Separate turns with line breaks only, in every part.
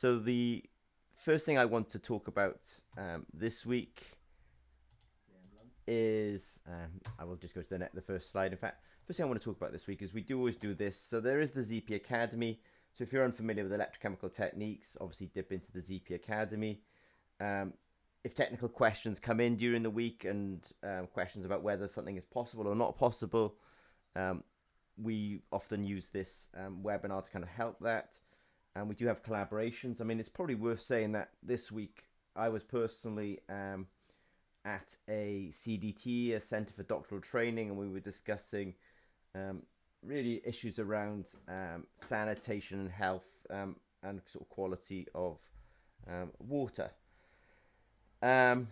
So the first thing I want to talk about this week is, I will just go to the first slide. In fact, first thing I want to talk about this week is we do always do this. So there is the ZP Academy. So if you're unfamiliar with electrochemical techniques, obviously dip into the ZP Academy. If technical questions come in during the week and questions about whether something is possible or not possible, we often use this webinar to kind of help that. And we do have collaborations. I mean, it's probably worth saying that this week I was personally at a CDT, a Centre for Doctoral Training, and we were discussing really issues around sanitation and health and sort of quality of water. The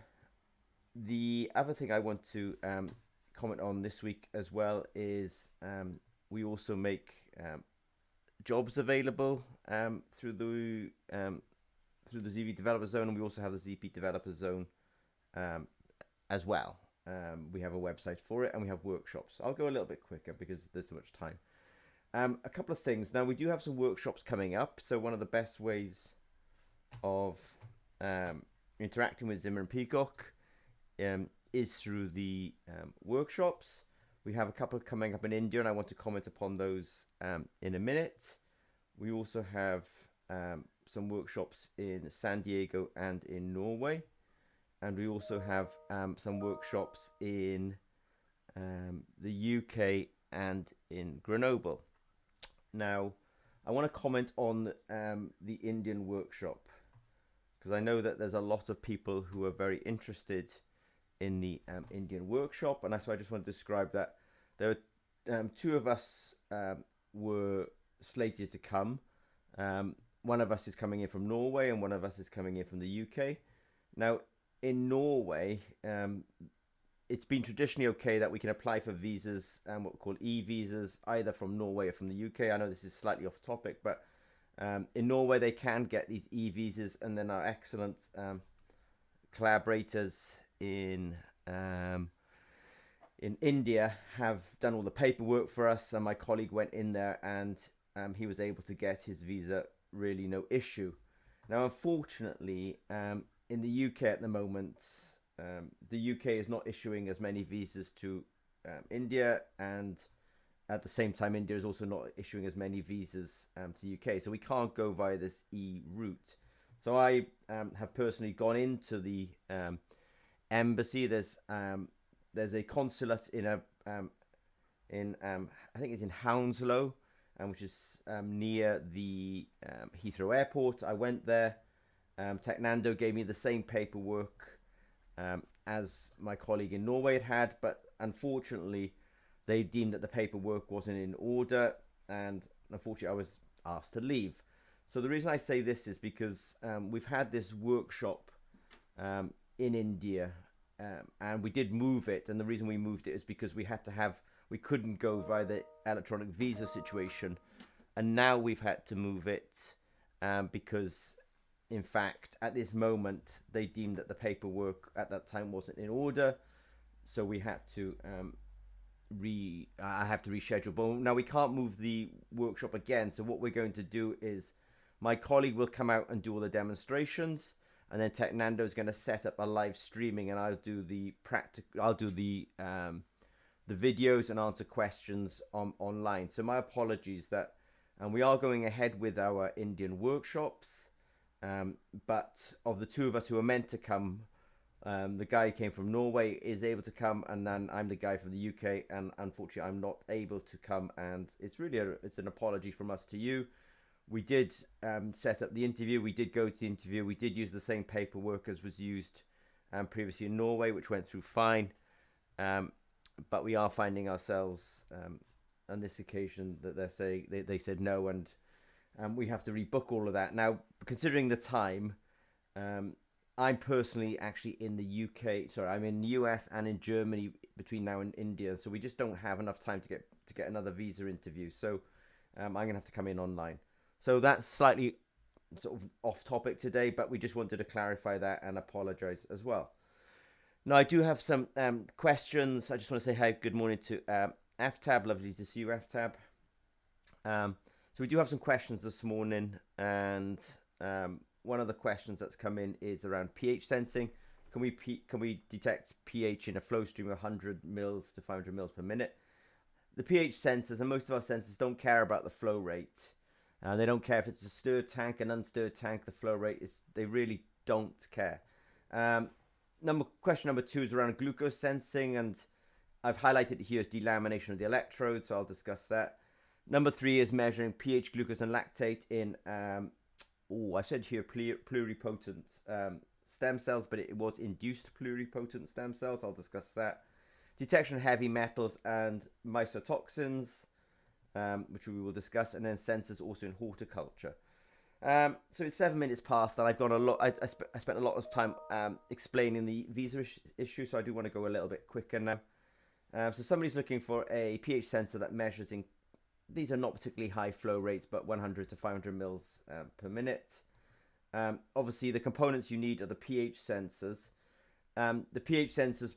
other thing I want to comment on this week as well is we also make jobs available through the ZP Developer Zone, and we also have the ZP Developer Zone as well. We have a website for it, and we have workshops. I'll go a little bit quicker because there's so much time. A couple of things. Now, we do have some workshops coming up. So one of the best ways of interacting with Zimmer and Peacock is through the workshops. We have a couple coming up in India, and I want to comment upon those in a minute. We also have some workshops in San Diego and in Norway. And we also have some workshops in the UK and in Grenoble. Now, I want to comment on the Indian workshop, because I know that there's a lot of people who are very interested in the Indian workshop, and that's why I just want to describe that. There were two of us were slated to come. One of us is coming in from Norway, and one of us is coming in from the UK. Now, in Norway, it's been traditionally okay that we can apply for visas, what we call e-visas, either from Norway or from the UK. I know this is slightly off topic, but in Norway they can get these e-visas, and then our excellent collaborators in India have done all the paperwork for us, and my colleague went in there and he was able to get his visa really no issue. Now, unfortunately, in the UK at the moment, the UK is not issuing as many visas to India, and at the same time, India is also not issuing as many visas to UK. So we can't go via this route. So I have personally gone into the embassy. There's a consulate in I think it's in Hounslow, which is near the Heathrow Airport. I went there. Technando gave me the same paperwork as my colleague in Norway had, but unfortunately they deemed that the paperwork wasn't in order, and unfortunately I was asked to leave. So the reason I say this is because we've had this workshop in India, and we did move it, and the reason we moved it is because we couldn't go via the electronic visa situation, and now we've had to move it because in fact, at this moment, they deemed that the paperwork at that time wasn't in order, so we had to I have to reschedule. But now we can't move the workshop again. So what we're going to do is my colleague will come out and do all the demonstrations, and then Technando is going to set up a live streaming, and I'll do the videos and answer questions online. So my apologies that, and we are going ahead with our Indian workshops. But of the two of us who are meant to come, the guy who came from Norway is able to come, and then I'm the guy from the UK, and unfortunately I'm not able to come, and it's really it's an apology from us to you. We did set up the interview, we did go to the interview, we did use the same paperwork as was used previously in Norway, which went through fine, but we are finding ourselves on this occasion that they said no, and we have to rebook all of that. Now, considering the time, I'm personally actually in the UK. Sorry, I'm in the US and in Germany between now and India. So we just don't have enough time to get another visa interview. So I'm going to have to come in online. So that's slightly sort of off topic today, but we just wanted to clarify that and apologize as well. Now, I do have some questions. I just want to say hi, good morning to FTAB. Lovely to see you, FTAB. So we do have some questions this morning, and one of the questions that's come in is around pH sensing. Can we detect pH in a flow stream of 100 mils to 500 mils per minute? The pH sensors, and most of our sensors, don't care about the flow rate. They don't care if it's a stirred tank, an unstirred tank. The flow rate is, they really don't care. Question number 2 is around glucose sensing, and I've highlighted here as delamination of the electrodes, so I'll discuss that. Number 3 is measuring pH, glucose, and lactate in, I said here pluripotent stem cells, but it was induced pluripotent stem cells. I'll discuss that. Detection of heavy metals and mycotoxins, which we will discuss, and then sensors also in horticulture. So it's 7 minutes past, and I've got a lot. I spent a lot of time explaining the visa issue, so I do want to go a little bit quicker now. So somebody's looking for a pH sensor that measures in. These are not particularly high flow rates, but 100 to 500 mils per minute. Obviously, the components you need are the pH sensors. The pH sensors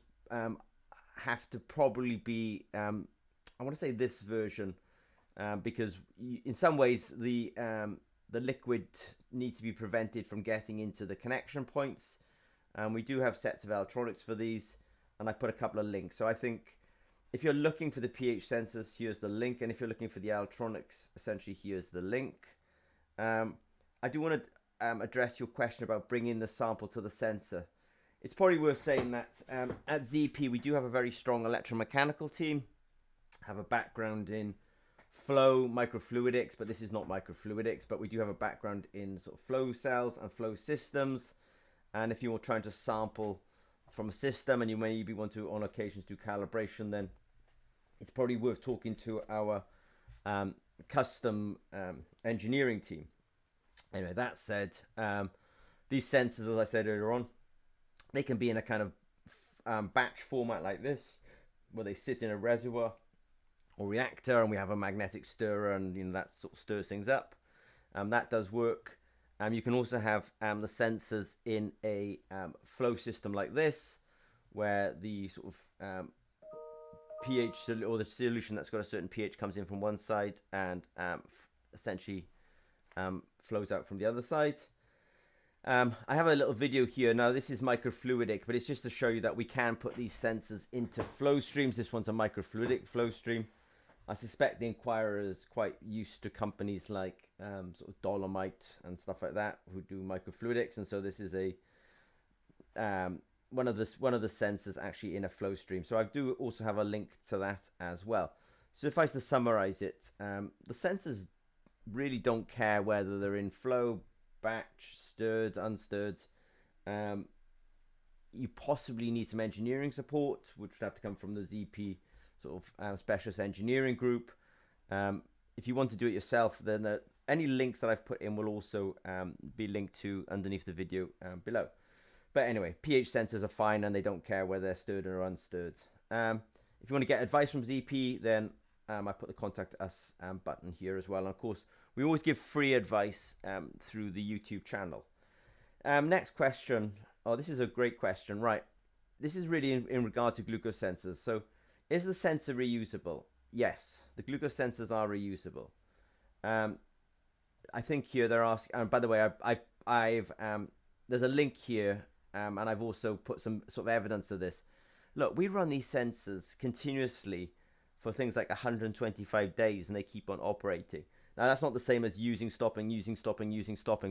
have to probably be, I want to say this version, because in some ways the liquid needs to be prevented from getting into the connection points. We do have sets of electronics for these, and I put a couple of links. So I think if you're looking for the pH sensors, here's the link, and if you're looking for the electronics, essentially here's the link. I do want to address your question about bringing the sample to the sensor. It's probably worth saying that at ZP we do have a very strong electromechanical team, have a background in flow, microfluidics, but this is not microfluidics, but we do have a background in sort of flow cells and flow systems. And if you're trying to sample from a system and you maybe want to on occasions do calibration, then it's probably worth talking to our custom engineering team. Anyway, that said, these sensors, as I said earlier on, they can be in a kind of batch format like this, where they sit in a reservoir or reactor, and we have a magnetic stirrer, and that sort of stirs things up. That does work. You can also have the sensors in a flow system like this, where the sort of pH or the solution that's got a certain pH comes in from one side and essentially flows out from the other side. I have a little video here. Now this is microfluidic, but it's just to show you that we can put these sensors into flow streams. This one's a microfluidic flow stream. I suspect the inquirer is quite used to companies like sort of Dolomite and stuff like that who do microfluidics, and so this is a one of the sensors actually in a flow stream. So I do also have a link to that as well. So if I was to summarize it, the sensors really don't care whether they're in flow, batch, stirred, unstirred. You possibly need some engineering support, which would have to come from the ZP sort of specialist engineering group. If you want to do it yourself, then any links that I've put in will also be linked to underneath the video below. But anyway, pH sensors are fine, and they don't care whether they're stirred or unstirred. If you want to get advice from ZP, then I put the contact us button here as well. And of course, we always give free advice through the YouTube channel. Next question. Oh, this is a great question. Right. This is really in regard to glucose sensors. So is the sensor reusable? Yes, the glucose sensors are reusable. I think here they're asking, by the way, I've there's a link here, and I've also put some sort of evidence of this. Look, we run these sensors continuously for things like 125 days, and they keep on operating. Now, that's not the same as using, stopping,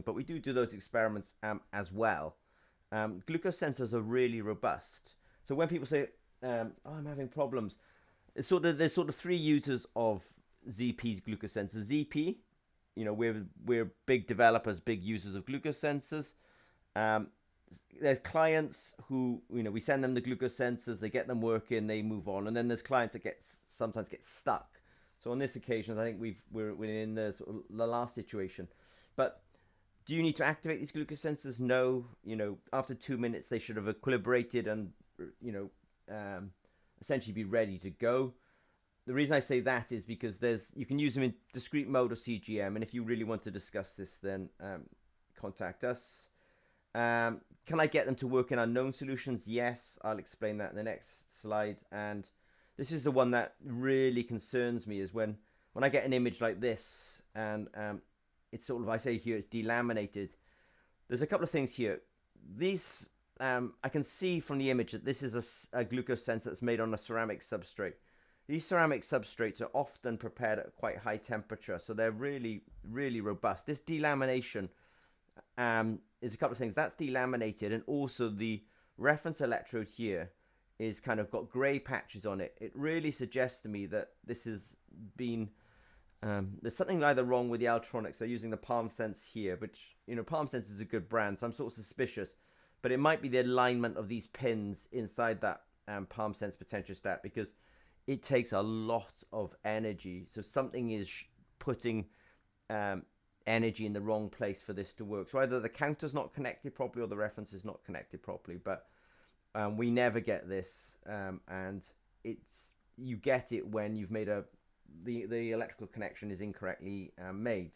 but we do those experiments as well. Glucose sensors are really robust. So when people say, oh, I'm having problems, there's sort of three users of ZP's glucose sensors. ZP, we're big developers, big users of glucose sensors. There's clients who, we send them the glucose sensors, they get them working, they move on. And then there's clients that sometimes get stuck. So on this occasion, I think we're in the sort of the last situation. But do you need to activate these glucose sensors? No. After 2 minutes, they should have equilibrated and, essentially be ready to go. The reason I say that is because you can use them in discrete mode or CGM. And if you really want to discuss this, then contact us. Can I get them to work in unknown solutions? Yes, I'll explain that in the next slide. And this is the one that really concerns me, is when I get an image like this, and it's sort of, I say here, it's delaminated. there's a couple of things here. These I can see from the image that this is a glucose sensor that's made on a ceramic substrate. These ceramic substrates are often prepared at quite high temperature, so they're really, really robust. This delamination is a couple of things. That's delaminated, and also the reference electrode here is kind of got grey patches on it. It really suggests to me that this has been there's something either wrong with the electronics. They're using the PalmSense here, which, you know, PalmSense is a good brand, so I'm sort of suspicious. But it might be the alignment of these pins inside that PalmSense potentiostat, because it takes a lot of energy. So something is putting energy in the wrong place for this to work. So either the counter's not connected properly or the reference is not connected properly. But we never get this, and you get it when you've made the electrical connection is incorrectly made.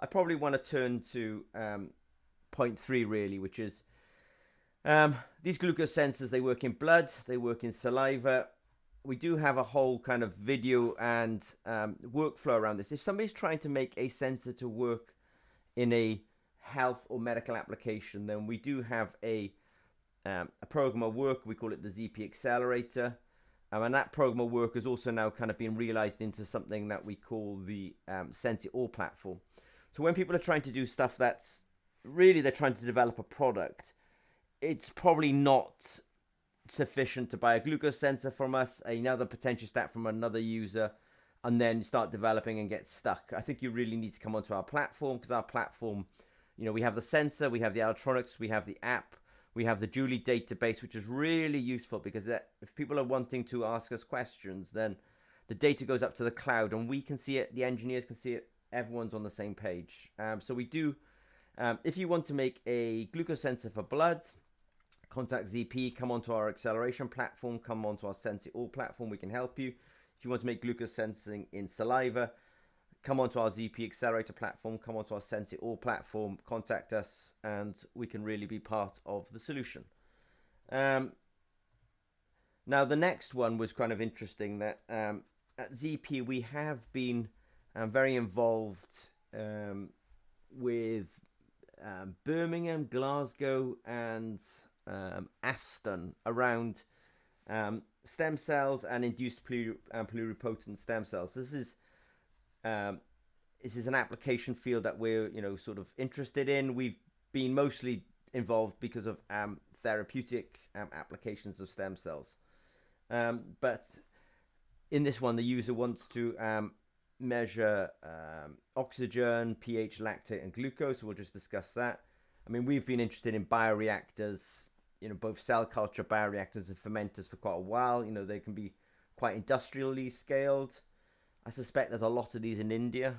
I probably want to turn to point 3 really, which is these glucose sensors. They work in blood, they work in saliva. We do have a whole kind of video and workflow around this. If somebody's trying to make a sensor to work in a health or medical application, then we do have a program of work. We call it the ZP Accelerator. And that program of work is also now kind of being realized into something that we call the Sense It All platform. So when people are trying to do stuff that's really, they're trying to develop a product, it's probably not sufficient to buy a glucose sensor from us, another potentiostat from another user, and then start developing and get stuck. I think you really need to come onto our platform, because our platform, you know, we have the sensor, we have the electronics, we have the app, we have the Julie database, which is really useful, because if people are wanting to ask us questions, then the data goes up to the cloud and we can see it, the engineers can see it, everyone's on the same page. So we do, if you want to make a glucose sensor for blood, contact ZP, come onto our acceleration platform, come onto our Sense It All platform, we can help you. If you want to make glucose sensing in saliva, come onto our ZP Accelerator platform, come onto our Sense It All platform, contact us, and we can really be part of the solution. Now, the next one was kind of interesting, that at ZP we have been very involved with Birmingham, Glasgow, and Aston around stem cells and induced pluripotent stem cells. This is an application field that we're, you know, sort of interested in. We've been mostly involved because of therapeutic applications of stem cells. But in this one, the user wants to measure oxygen, pH, lactate, and glucose. So we'll just discuss that. I mean, we've been interested in bioreactors, you know, both cell culture bioreactors and fermenters for quite a while. You know, they can be quite industrially scaled. I suspect there's a lot of these in India,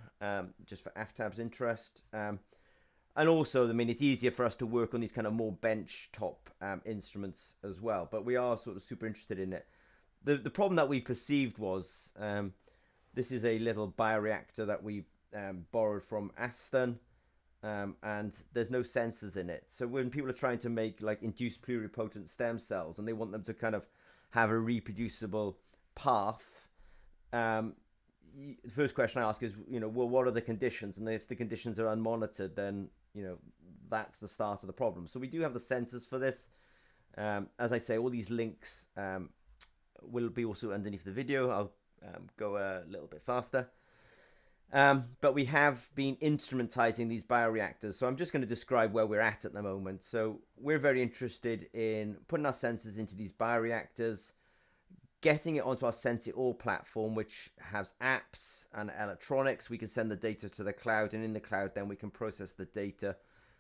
just for AFTAB's interest. And also, I mean, it's easier for us to work on these kind of more bench top instruments as well. But we are sort of super interested in it. The problem that we perceived was, this is a little bioreactor that we borrowed from Aston. And there's no sensors in it. So when people are trying to make like induced pluripotent stem cells and they want them to kind of have a reproducible path, the first question I ask is, you know, well, what are the conditions? And if the conditions are unmonitored, then, you know, that's the start of the problem. So we do have the sensors for this. As I say, all these links will be also underneath the video. I'll go a little bit faster. But we have been instrumentizing these bioreactors. So I'm just going to describe where we're at the moment. So we're very interested in putting our sensors into these bioreactors, getting it onto our Sense It All platform, which has apps and electronics. We can send the data to the cloud, and in the cloud, then we can process the data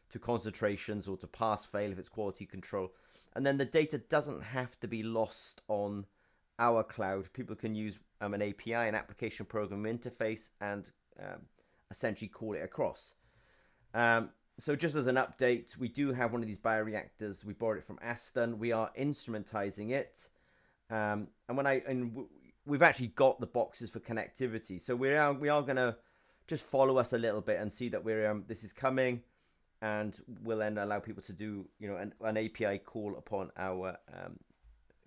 to concentrations or to pass fail if it's quality control. And then the data doesn't have to be lost on our cloud. People can use an API, an application program interface, and essentially call it across. So just as an update, we do have one of these bioreactors. We borrowed it from Aston. We are instrumentizing it. And we've actually got the boxes for connectivity. So we are going to just follow us a little bit and see that this is coming, and we'll then allow people to do, you know, an API call upon our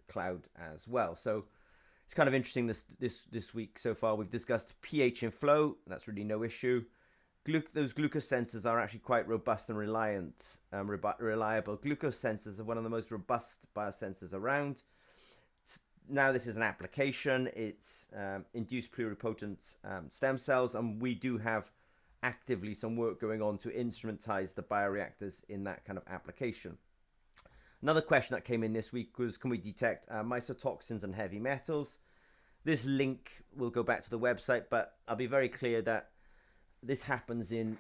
cloud as well. So it's kind of interesting this week so far. We've discussed pH and flow. That's really no issue. those glucose sensors are actually quite robust and reliable. Glucose sensors are one of the most robust biosensors around. Now this is an application. It's induced pluripotent stem cells, and we do have actively some work going on to instrumentize the bioreactors in that kind of application. Another question that came in this week was, can we detect mycotoxins and heavy metals? This link will go back to the website, but I'll be very clear that this happens in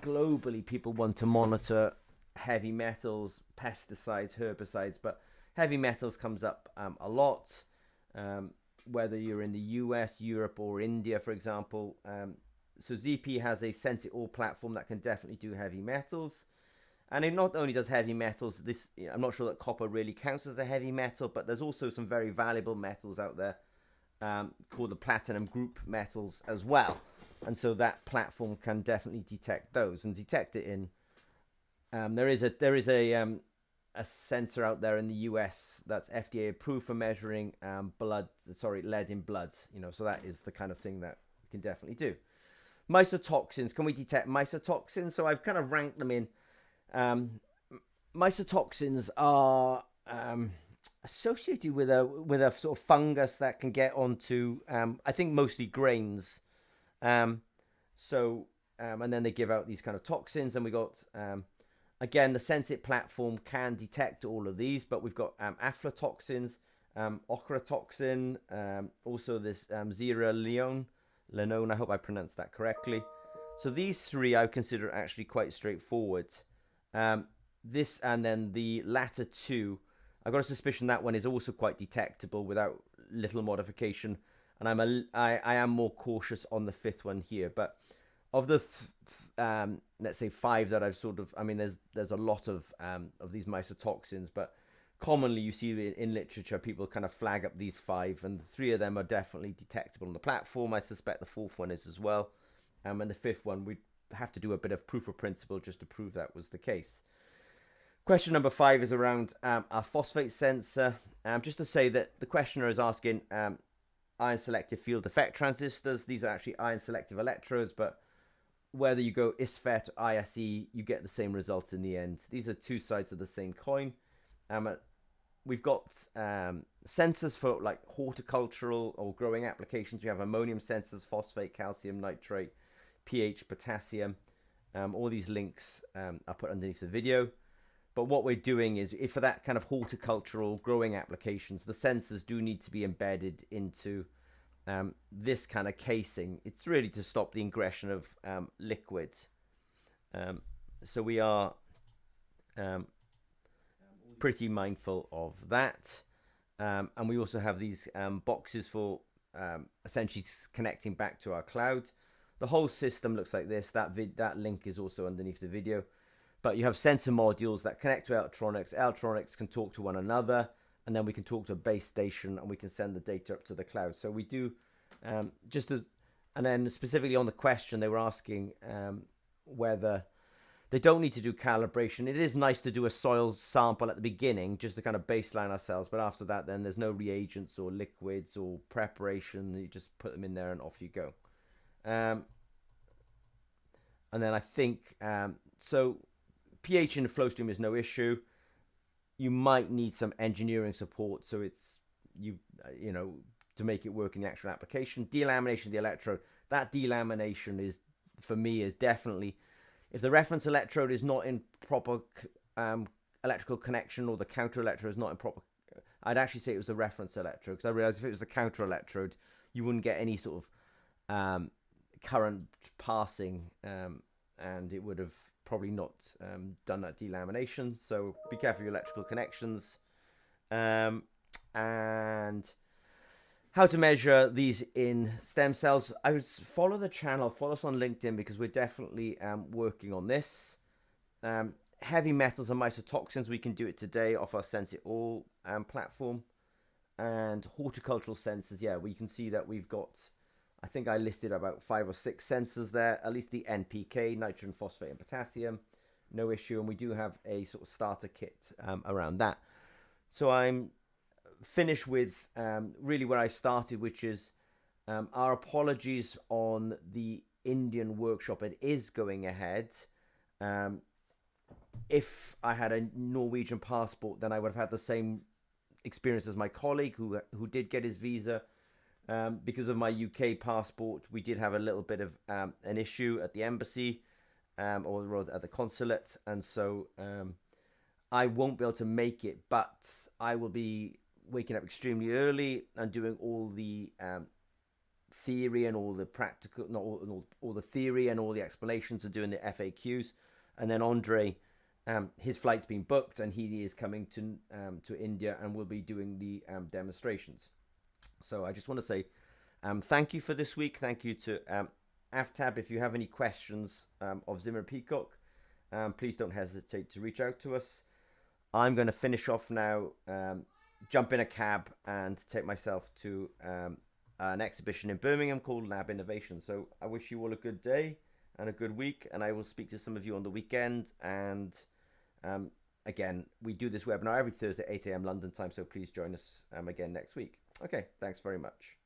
globally. People want to monitor heavy metals, pesticides, herbicides, but heavy metals comes up a lot, whether you're in the US, Europe, or India, for example. So ZP has a Sense It All platform that can definitely do heavy metals. And it not only does heavy metals, I'm not sure that copper really counts as a heavy metal, but there's also some very valuable metals out there called the platinum group metals as well. And so that platform can definitely detect those and detect it in. There is a sensor out there in the US that's FDA approved for measuring lead in blood. So that is the kind of thing that we can definitely do. Mycotoxins, can we detect mycotoxins? So I've kind of ranked them in. Mycotoxins are associated with a sort of fungus that can get onto, I think mostly grains. And then they give out these kind of toxins, and we got, again, the Sensit platform can detect all of these, but we've got aflatoxins, ochratoxin, also this zearalenone, I hope I pronounced that correctly. So these three I consider actually quite straightforward. This and then the latter two, I've got a suspicion that one is also quite detectable without little modification, and I am more cautious on the fifth one here. But of the let's say five that I've there's a lot of these mycotoxins, but commonly you see in literature people kind of flag up these five, and the three of them are definitely detectable on the platform. I suspect the fourth one is as well, and the fifth one we'd have to do a bit of proof of principle just to prove that was the case. Question number 5 is around our phosphate sensor. Just to say that the questioner is asking ion selective field effect transistors. These are actually ion selective electrodes, but whether you go ISFET or ISE, you get the same results in the end. These are two sides of the same coin. We've got sensors for like horticultural or growing applications. We have ammonium sensors, phosphate, calcium, nitrate, pH, potassium. All these links are put underneath the video. But what we're doing is, if for that kind of horticultural growing applications, the sensors do need to be embedded into this kind of casing. It's really to stop the ingression of liquids. So we are pretty mindful of that. And we also have these boxes for essentially connecting back to our cloud. The whole system looks like this. That link is also underneath the video. But you have sensor modules that connect to electronics. Electronics can talk to one another, and then we can talk to a base station, and we can send the data up to the cloud. So we do and then specifically on the question, they were asking whether they don't need to do calibration. It is nice to do a soil sample at the beginning, just to kind of baseline ourselves. But after that, then there's no reagents or liquids or preparation. You just put them in there and off you go. And then I think, so pH in the flow stream is no issue. You might need some engineering support, so it's to make it work in the actual application. Delamination of the electrode. That delamination is, for me, is definitely, if the reference electrode is not in proper electrical connection, or the counter electrode is not in proper, I'd actually say it was the reference electrode, because I realized if it was the counter electrode, you wouldn't get any sort of current passing, and it would have probably not done that delamination. So be careful of your electrical connections. And how to measure these in stem cells. I would follow the channel, follow us on LinkedIn, because we're definitely working on this. Heavy metals and mycotoxins, we can do it today off our Sense It All platform. And horticultural sensors, yeah, we can see that we've got, I think I listed about 5 or 6 sensors there, at least the NPK, nitrogen, phosphate, and potassium, no issue. And we do have a sort of starter kit around that. So I'm finished with really where I started, which is our apologies on the Indian workshop, it is going ahead. If I had a Norwegian passport, then I would have had the same experience as my colleague who did get his visa. Because of my UK passport, we did have a little bit of an issue at the embassy, or rather at the consulate, and so I won't be able to make it, but I will be waking up extremely early and doing all the theory and all the practical, not all the theory and all the explanations, and doing the FAQs. And then Andre, his flight's been booked, and he is coming to India, and will be doing the demonstrations. So I just want to say thank you for this week. Thank you to Aftab. If you have any questions of Zimmer Peacock, please don't hesitate to reach out to us. I'm going to finish off now, jump in a cab, and take myself to an exhibition in Birmingham called Lab Innovation. So I wish you all a good day and a good week, and I will speak to some of you on the weekend. And again, we do this webinar every Thursday, 8 a.m. London time, so please join us again next week. Okay, thanks very much.